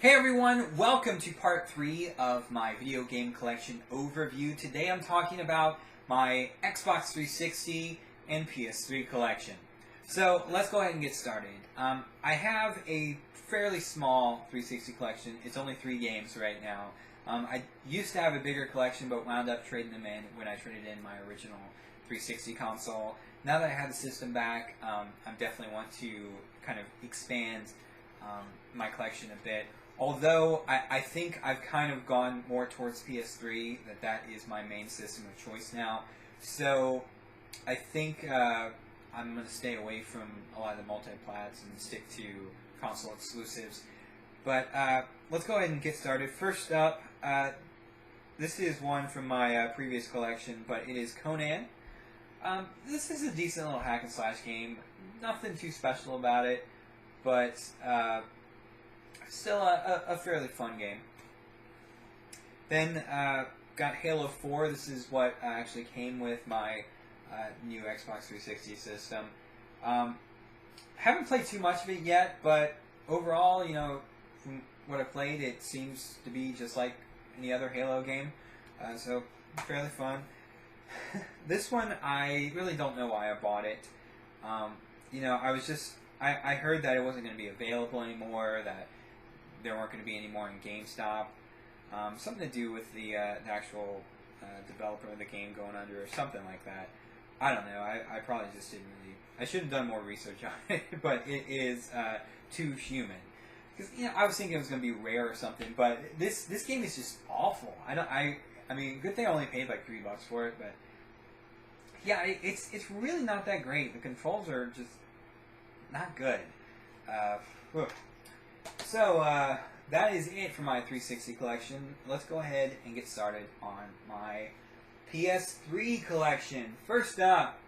Hey everyone, welcome to part 3 of my video game collection overview. Today I'm talking about my Xbox 360 and PS3 collection. So let's go ahead and get started. I have a fairly small 360 collection. It's only 3 games right now. I used to have a bigger collection but wound up trading them in when I traded in my original 360 console. Now that I have the system back, I definitely want to kind of expand my collection a bit. Although I think I've kind of gone more towards PS3, that is my main system of choice now. So I think I'm going to stay away from a lot of the multi-plats and stick to console exclusives. But let's go ahead and get started. First up, this is one from my previous collection, but it is Conan. This is a decent little hack and slash game. Nothing too special about it, but still a fairly fun game. Then got Halo 4. This is what actually came with my new Xbox 360 system. Haven't played too much of it yet, but overall, you know, from what I played, it seems to be just like any other Halo game. So fairly fun. This one, I really don't know why I bought it. You know, I heard that it wasn't going to be available anymore, that there weren't going to be any more in GameStop. Something to do with the actual developer of the game going under or something like that. I don't know. I probably just didn't really... I should have done more research on it, but it is too human. Because, you know, I was thinking it was going to be rare or something, but this game is just awful. I mean, good thing I only paid like $3 for it, but... yeah, it's really not that great. The controls are just not good. So, that is it for my 360 collection. Let's go ahead and get started on my PS3 collection. First up,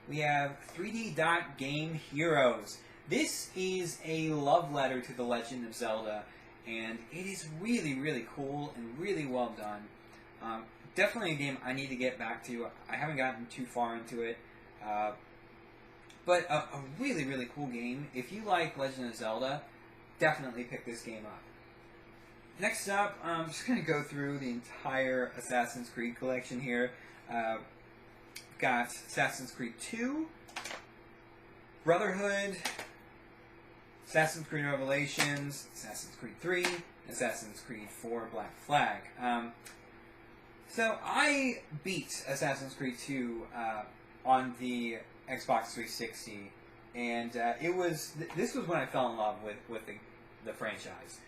we have 3D Dot Game Heroes. This is a love letter to The Legend of Zelda, and it is really, really cool and really well done. Definitely a game I need to get back to. I haven't gotten too far into it, but a really, really cool game. If you like Legend of Zelda, definitely pick this game up. Next up, I'm just going to go through the entire Assassin's Creed collection here. Got Assassin's Creed 2, Brotherhood, Assassin's Creed Revelations, Assassin's Creed 3, Assassin's Creed 4 Black Flag. So I beat Assassin's Creed 2 on the Xbox 360, and this was when I fell in love with the franchise.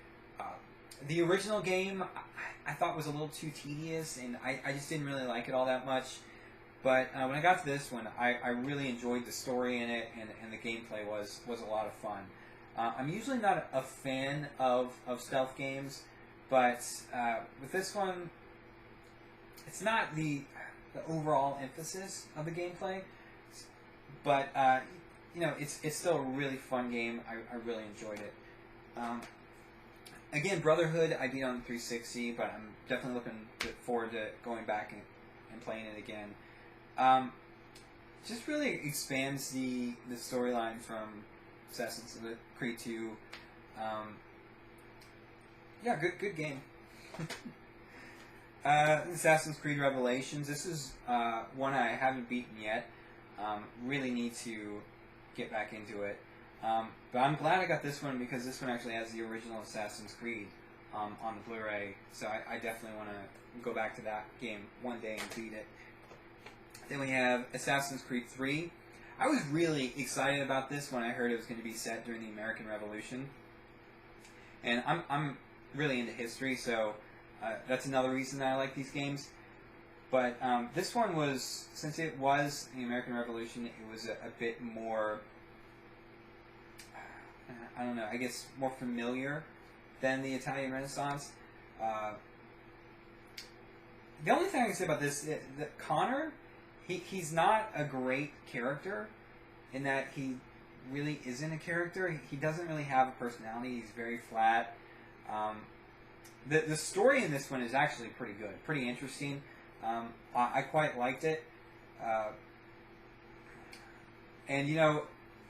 The original game I thought was a little too tedious, and I just didn't really like it all that much. But when I got to this one, I really enjoyed the story in it, and the gameplay was a lot of fun. I'm usually not a fan of stealth games, but with this one, it's not the overall emphasis of the gameplay, but you know, it's still a really fun game. I really enjoyed it. Again, Brotherhood I beat on the 360, but I'm definitely looking forward to going back and playing it again. Just really expands the storyline from Assassin's Creed 2. Yeah, good game. Assassin's Creed Revelations. This is one I haven't beaten yet. Really need to get back into it. But I'm glad I got this one because this one actually has the original Assassin's Creed on the Blu-ray. So I definitely want to go back to that game one day and beat it. Then we have Assassin's Creed 3. I was really excited about this when I heard it was going to be set during the American Revolution. And I'm really into history, so that's another reason that I like these games. But this one was, since it was the American Revolution, it was a bit more, I don't know, I guess more familiar than the Italian Renaissance. The only thing I can say about this, that Connor, he's not a great character in that he really isn't a character. He doesn't really have a personality. He's very flat. The story in this one is actually pretty good, pretty interesting. I quite liked it. And, you know,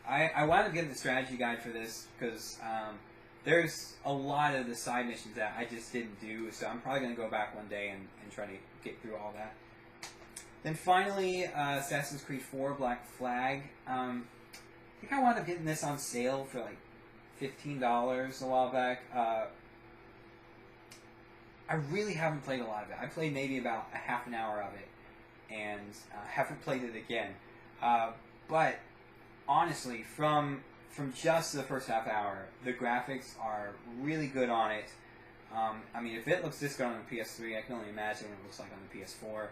I wound up getting the strategy guide for this because there's a lot of the side missions that I just didn't do, so I'm probably going to go back one day and try to get through all that. Then finally, Assassin's Creed 4 Black Flag. I think I wound up getting this on sale for like $15 a while back. I really haven't played a lot of it. I played maybe about a half an hour of it, and haven't played it again. But honestly, from just the first half hour, the graphics are really good on it. I mean, if it looks this good on the PS3, I can only imagine what it looks like on the PS4.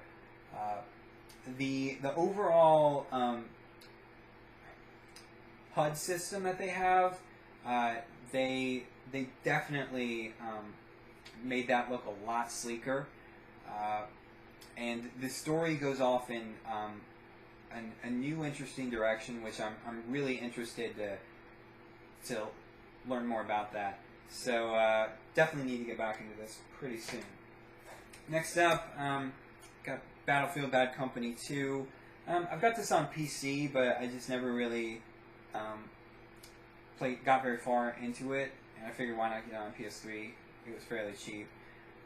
The overall HUD system that they have, they definitely made that look a lot sleeker, and the story goes off in a new interesting direction, which I'm really interested to learn more about that. So definitely need to get back into this pretty soon. Next up, got Battlefield Bad Company 2. I've got this on PC, but I just never really got very far into it, and I figured why not get it on PS3. It was fairly cheap.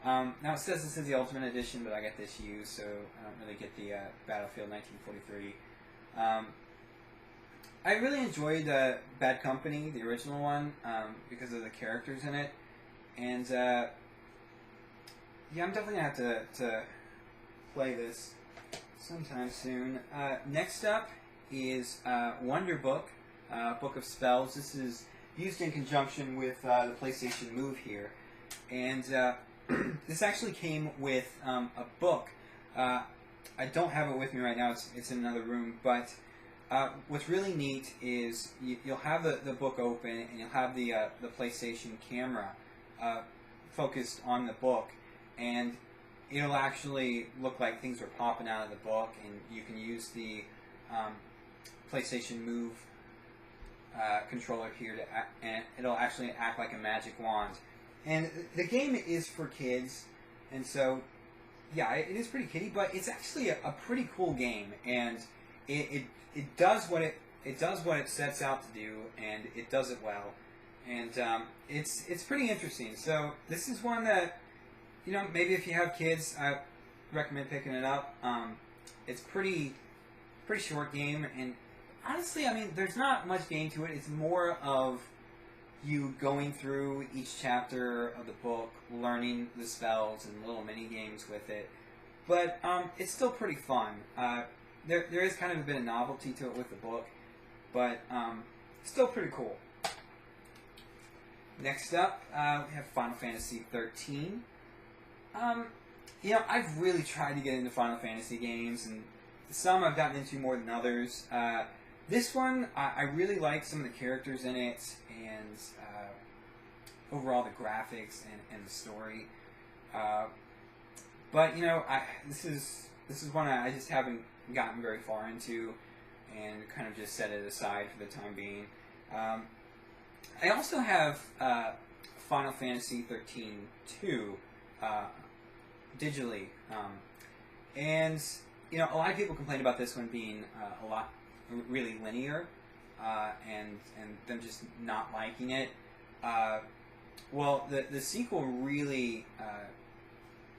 Now it says this is the Ultimate Edition, but I got this used, so I don't really get the Battlefield 1943. I really enjoyed Bad Company, the original one, because of the characters in it, and yeah, I'm definitely gonna have to play this sometime soon. Next up is Wonder Book, Book of Spells. This is used in conjunction with the PlayStation Move here, and this actually came with a book. I don't have it with me right now. It's in another room, but what's really neat is you'll have the book open, and you'll have the PlayStation camera focused on the book, and it'll actually look like things are popping out of the book, and you can use the PlayStation Move controller here and it'll actually act like a magic wand. And the game is for kids, and so yeah, it is pretty kiddie, but it's actually a pretty cool game, and it does what it sets out to do, and it does it well, and it's pretty interesting. So this is one that, you know, maybe if you have kids, I recommend picking it up. It's pretty short game, and honestly, I mean, there's not much game to it. It's more of you going through each chapter of the book, learning the spells and little mini games with it. But it's still pretty fun. There is kind of a bit of novelty to it with the book, but still pretty cool. Next up, we have Final Fantasy 13. You know, I've really tried to get into Final Fantasy games, and some I've gotten into more than others. This one, I really like some of the characters in it, and overall the graphics and the story. But you know, this is one I just haven't gotten very far into, and kind of just set it aside for the time being. I also have Final Fantasy 13-2 digitally, and you know, a lot of people complain about this one being really linear, and them just not liking it. Well, the sequel really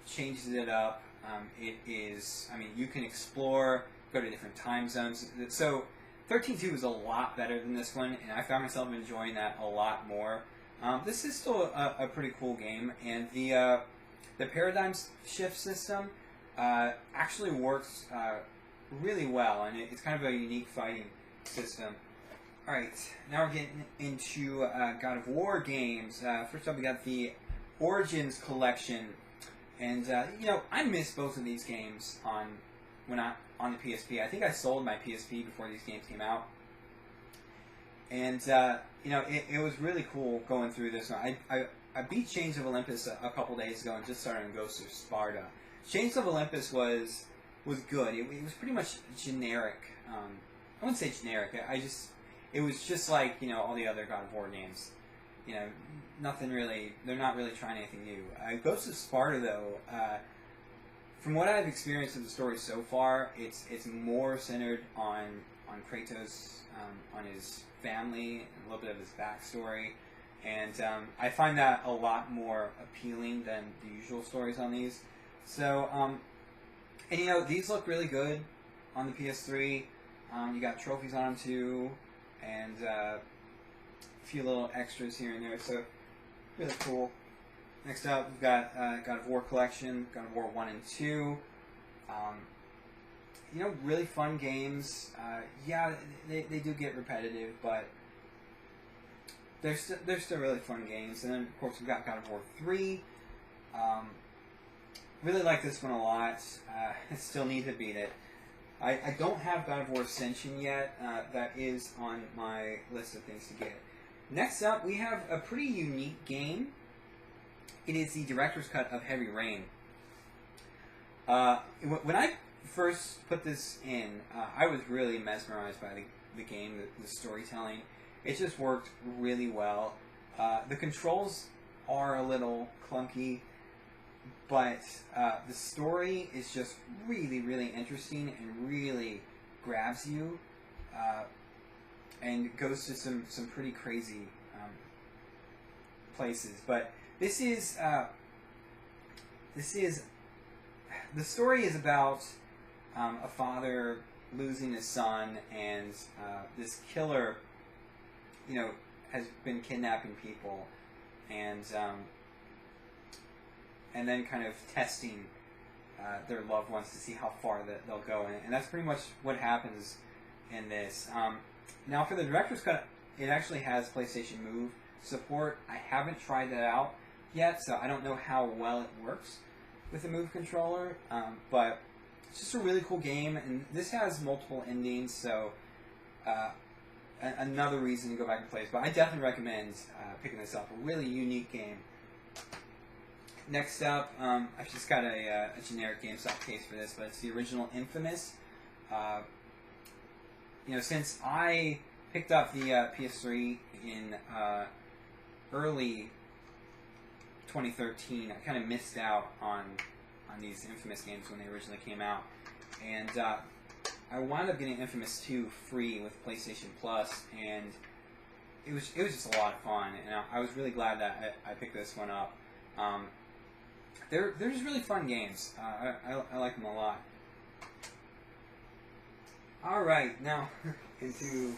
changes it up. It is, I mean, you can explore, go to different time zones. So 13.2 is a lot better than this one, and I found myself enjoying that a lot more. This is still a pretty cool game, and the paradigm shift system actually works really well, and it's kind of a unique fighting system. Alright, now we're getting into God of War games. First up, we got the Origins collection, and you know, I missed both of these games on the PSP. I think I sold my PSP before these games came out, and you know, it was really cool going through this one. I beat Chains of Olympus a couple days ago and just started on Ghosts of Sparta. Chains of Olympus was good. It was pretty much generic. I wouldn't say generic. It was just like, you know, all the other God of War games. You know, nothing really. They're not really trying anything new. Ghosts of Sparta, though, from what I've experienced of the story so far, it's more centered on Kratos, on his family, and a little bit of his backstory, and I find that a lot more appealing than the usual stories on these. So, and you know, these look really good on the PS3. You got trophies on them too, and a few little extras here and there, so really cool. Next up, we've got God of War Collection, God of War 1 and 2. You know, really fun games. Yeah, they do get repetitive, but they're still really fun games. And then, of course, we've got God of War 3. Really like this one a lot. I still need to beat it. I don't have God of War Ascension yet. That is on my list of things to get. Next up, we have a pretty unique game. It is the director's cut of Heavy Rain. When I first put this in, I was really mesmerized by the game, the storytelling. It just worked really well. The controls are a little clunky, but the story is just really, really interesting and really grabs you, and goes to some pretty crazy places. But this is the story is about a father losing his son, and this killer, you know, has been kidnapping people, and then kind of testing their loved ones to see how far that they'll go, and that's pretty much what happens in this. Now, for the director's cut, it actually has PlayStation Move support. I haven't tried that out yet, so I don't know how well it works with the Move controller, but it's just a really cool game, and this has multiple endings, so another reason to go back and play this. But I definitely recommend picking this up. A really unique game. Next up, I've just got a generic GameStop case for this, but it's the original Infamous. You know, since I picked up the PS3 in early 2013, I kind of missed out on these Infamous games when they originally came out, and I wound up getting Infamous 2 free with PlayStation Plus, and it was just a lot of fun, and I was really glad that I picked this one up. They're just really fun games. I like them a lot. Alright, now into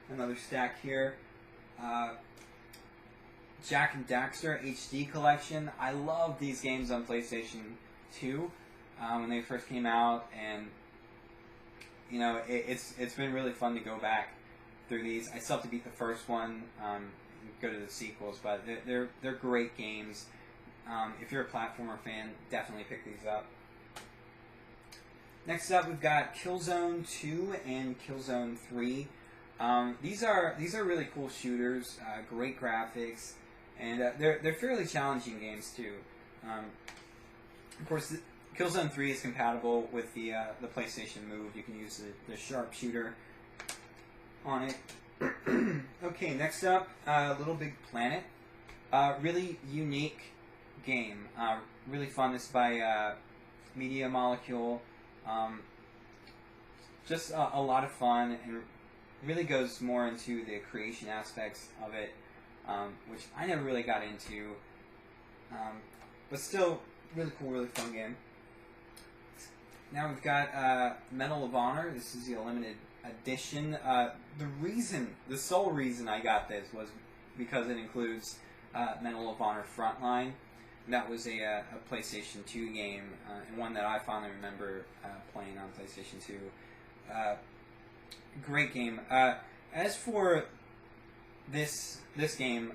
another stack here. Jak and Daxter HD Collection. I love these games on PlayStation 2 when they first came out, and you know, it's been really fun to go back through these. I still have to beat the first one, go to the sequels, but they're great games. If you're a platformer fan, definitely pick these up. Next up, we've got Killzone 2 and Killzone 3. These are really cool shooters, great graphics, and they're fairly challenging games too. Of course, Killzone 3 is compatible with the PlayStation Move. You can use the sharpshooter on it. Okay, next up, Little Big Planet. Really unique game. Really fun. This is by Media Molecule. Just a lot of fun, and really goes more into the creation aspects of it, which I never really got into, but still really cool, really fun game. Now we've got Medal of Honor. This is the limited edition. The sole reason I got this was because it includes Medal of Honor Frontline. That was a PlayStation 2 game, and one that I fondly remember playing on PlayStation 2. Great game. As for this game,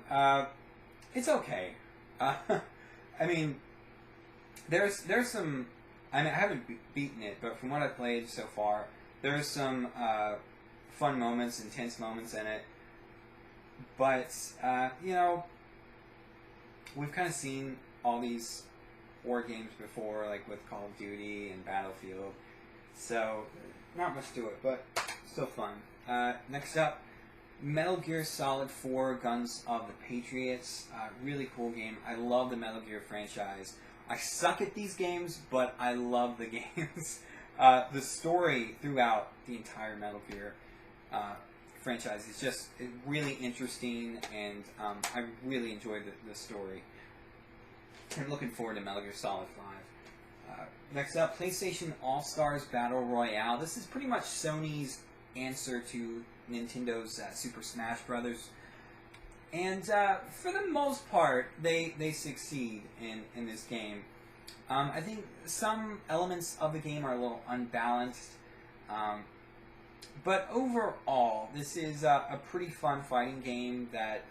it's okay. I mean, there's some. I mean, I haven't beaten it, but from what I've played so far, there's some fun moments, intense moments in it. But you know, we've kind of seen all these war games before, like with Call of Duty and Battlefield. So not much to it, but still fun. Next up, Metal Gear Solid 4 Guns of the Patriots. Really cool game. I love the Metal Gear franchise. I suck at these games, but I love the games. The story throughout the entire Metal Gear franchise is just really interesting, and I really enjoyed the story. I'm looking forward to Metal Gear Solid 5. Next up, PlayStation All-Stars Battle Royale. This is pretty much Sony's answer to Nintendo's Super Smash Bros. And for the most part, they succeed in this game. I think some elements of the game are a little unbalanced. But overall, this is a pretty fun fighting game that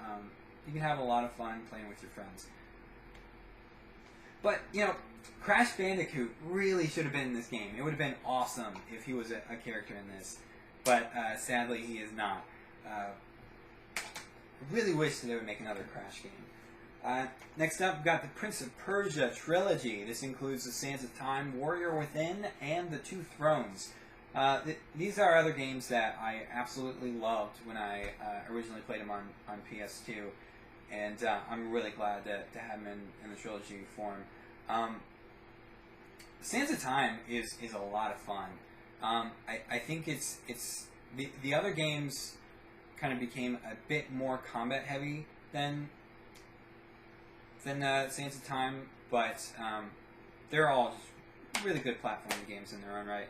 you can have a lot of fun playing with your friends. But, you know, Crash Bandicoot really should have been in this game. It would have been awesome if he was a character in this. But sadly, he is not. I really wish that they would make another Crash game. Next up, we've got the Prince of Persia trilogy. This includes The Sands of Time, Warrior Within, and The Two Thrones. These are other games that I absolutely loved when I originally played them on PS2, and I'm really glad to have them in the trilogy form. Sands of Time is a lot of fun. I think it's the other games kind of became a bit more combat heavy than Sands of Time, but they're all just really good platforming games in their own right.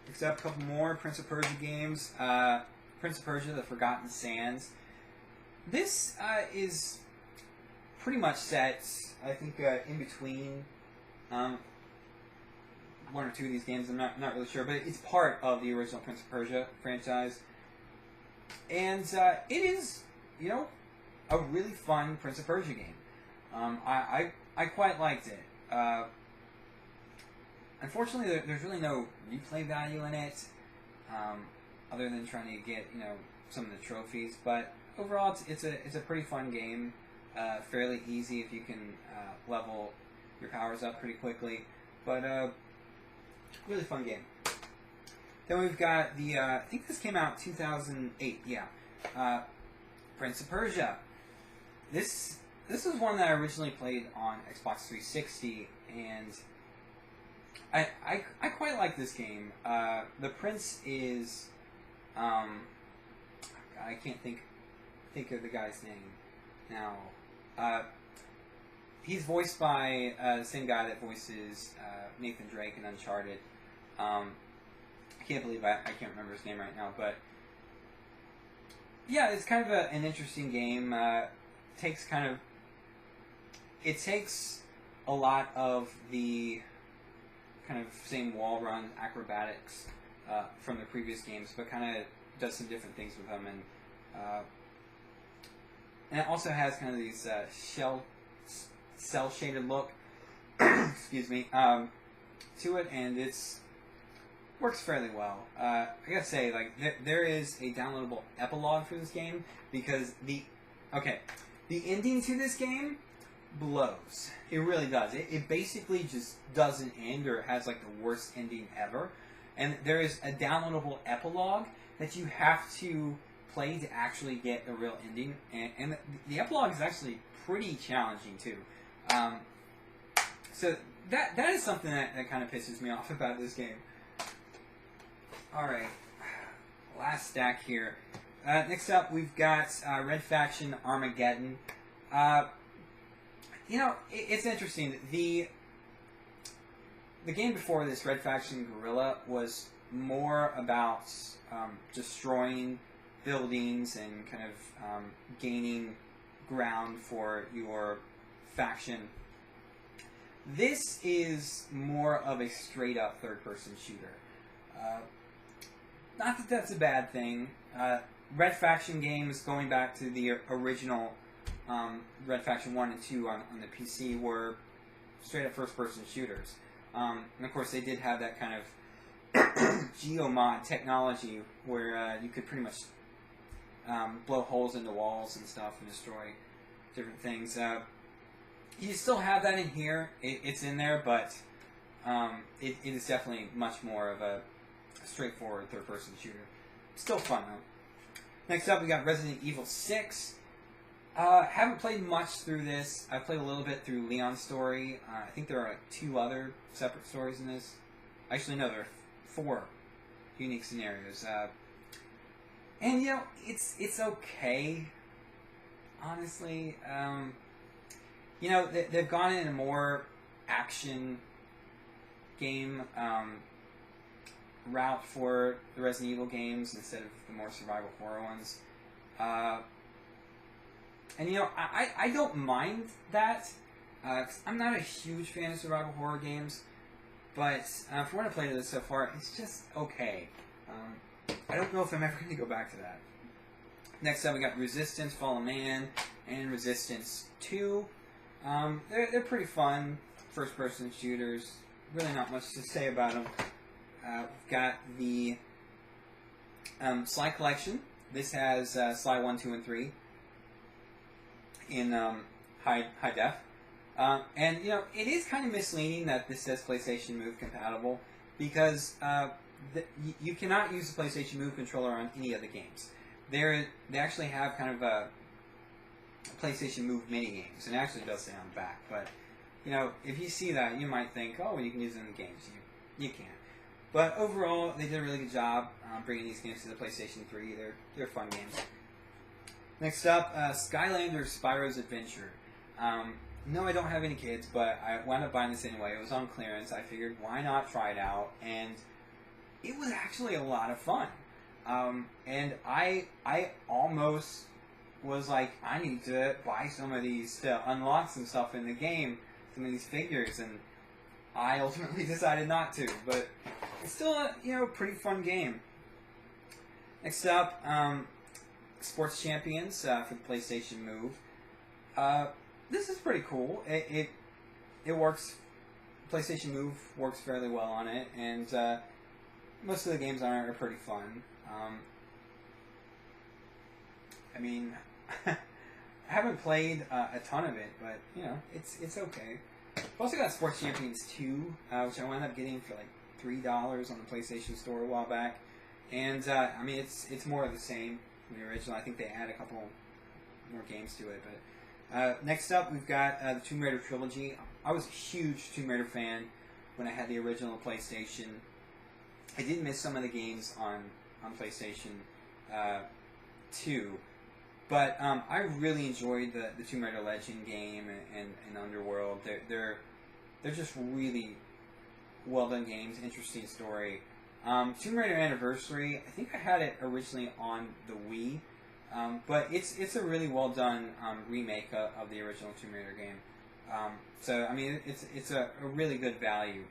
Next up, a couple more Prince of Persia games. Prince of Persia: The Forgotten Sands. This is pretty much set, I think, in between one or two of these games. I'm not really sure, but it's part of the original Prince of Persia franchise. And it is, you know, a really fun Prince of Persia game. I quite liked it. Unfortunately, there's really no replay value in it, other than trying to get, you know, some of the trophies. But overall, it's a pretty fun game. Fairly easy if you can level your powers up pretty quickly. But really fun game. Then we've got the I think this came out 2008. Yeah, Prince of Persia. This is one that I originally played on Xbox 360, and I quite like this game. The prince is I can't think of the guy's name now. He's voiced by the same guy that voices Nathan Drake in Uncharted. I can't believe I can't remember his name right now, but yeah, it's kind of an interesting game. It takes a lot of the kind of same wall run acrobatics from the previous games, but kind of does some different things with them, and it also has kind of these cell shaded look, excuse me, to it, and it's works fairly well. I gotta say, like, there is a downloadable epilogue for this game, because the ending to this game blows. It really does. It basically just doesn't end, or it has like the worst ending ever. And there is a downloadable epilogue that you have to play to actually get a real ending. And the epilogue is actually pretty challenging too. So that is something that kind of pisses me off about this game. Alright, last stack here. Next up, we've got Red Faction Armageddon. You know, it's interesting. The game before this, Red Faction Guerrilla, was more about destroying buildings and kind of gaining ground for your faction. This is more of a straight-up third-person shooter. Not that that's a bad thing. Red Faction games, going back to the original Red Faction 1 and 2 on the PC, were straight-up first-person shooters. And of course, they did have that kind of geomod technology where you could pretty much blow holes into walls and stuff and destroy different things. You still have that in here. It's in there, but it is definitely much more of a straightforward third-person shooter. Still fun, though. Next up, we got Resident Evil 6. Haven't played much through this. I've played a little bit through Leon's story. I think there are 2 other separate stories in this. Actually, no, there are 4 unique scenarios. And you know, it's okay, honestly. You know, they've gone in a more action game route for the Resident Evil games instead of the more survival horror ones. And you know, I don't mind that. I'm not a huge fan of survival horror games, but from what I've played of this so far, it's just okay. I don't know if I'm ever going to go back to that. Next up, we got Resistance, Fallen Man, and Resistance 2. They're pretty fun, first-person shooters. Really not much to say about them. We've got the Sly Collection. This has Sly 1, 2, and 3 in high def. And, you know, it is kind of misleading that this says PlayStation Move compatible, because you cannot use the PlayStation Move controller on any of the games. They actually have kind of a PlayStation Move mini games, and it actually does say on the back. But you know, if you see that, you might think, oh, well, you can use them in the games. You can't. But overall, they did a really good job bringing these games to the PlayStation 3. They're fun games. Next up, Skylanders Spyro's Adventure. No, I don't have any kids, but I wound up buying this anyway. It was on clearance. I figured, why not try it out? And it was actually a lot of fun. And I almost was like, I need to buy some of these to unlock some stuff in the game, some of these figures, and I ultimately decided not to. But it's still a, you know, pretty fun game. Next up, Sports Champions for the PlayStation Move. This is pretty cool. It works. PlayStation Move works fairly well on it, and most of the games on it are pretty fun. I mean, I haven't played a ton of it, but you know, it's okay. I've also got Sports Champions 2, which I wound up getting for like $3 on the PlayStation Store a while back, and I mean, it's more of the same from the original. I think they add a couple more games to it, but next up we've got the Tomb Raider trilogy. I was a huge Tomb Raider fan when I had the original PlayStation. I did miss some of the games on PlayStation 2, but I really enjoyed the Tomb Raider Legend game and Underworld. They're just really well done games, interesting story. Tomb Raider Anniversary, I think I had it originally on the Wii, but it's a really well done remake of the original Tomb Raider game. So I mean, it's a really good value.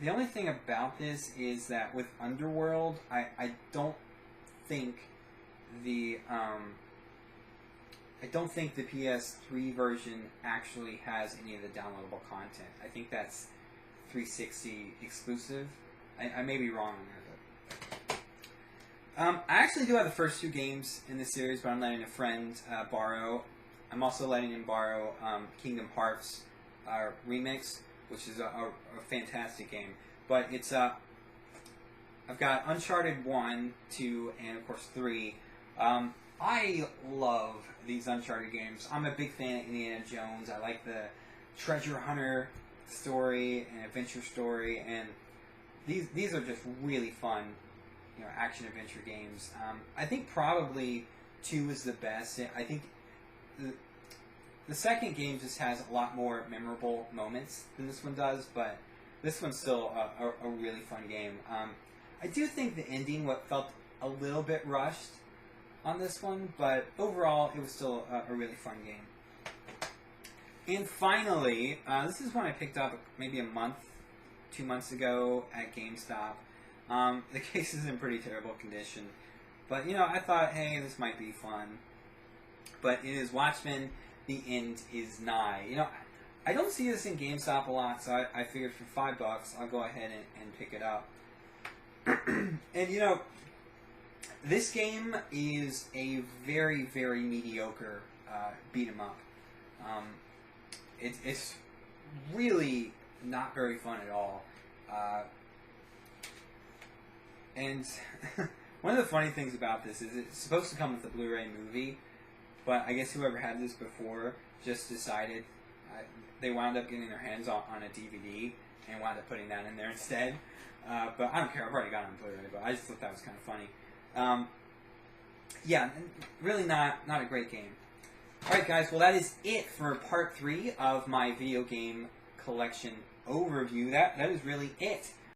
The only thing about this is that with Underworld, I don't think the PS3 version actually has any of the downloadable content. I think that's 360 exclusive. I may be wrong on that. But I actually do have the first two games in this series, but I'm letting a friend borrow. I'm also letting him borrow Kingdom Hearts Remix, which is a fantastic game. But it's I've got Uncharted 1, 2, and of course 3. I love these Uncharted games. I'm a big fan of Indiana Jones. I like the treasure hunter story and adventure story, and these are just really fun, you know, action adventure games. I think probably 2 is the best. I think the second game just has a lot more memorable moments than this one does, but this one's still a really fun game. I do think the ending felt a little bit rushed on this one, but overall it was still a really fun game. And finally, this is one I picked up maybe 2 months ago at GameStop. The case is in pretty terrible condition, but you know, I thought, hey, this might be fun. But it is Watchmen: The End Is Nigh. You know, I don't see this in GameStop a lot, so I figured for $5 I'll go ahead and pick it up. And you know, this game is a very, very mediocre beat 'em up. It's really not very fun at all. And one of the funny things about this is it's supposed to come with the Blu-ray movie, but I guess whoever had this before just decided they wound up getting their hands on a DVD, and wound up putting that in there instead. But I don't care. I've already got it on Blu-ray, but I just thought that was kind of funny. Yeah, really not a great game. Alright guys, well that is it for part 3 of my video game collection overview. That is really it.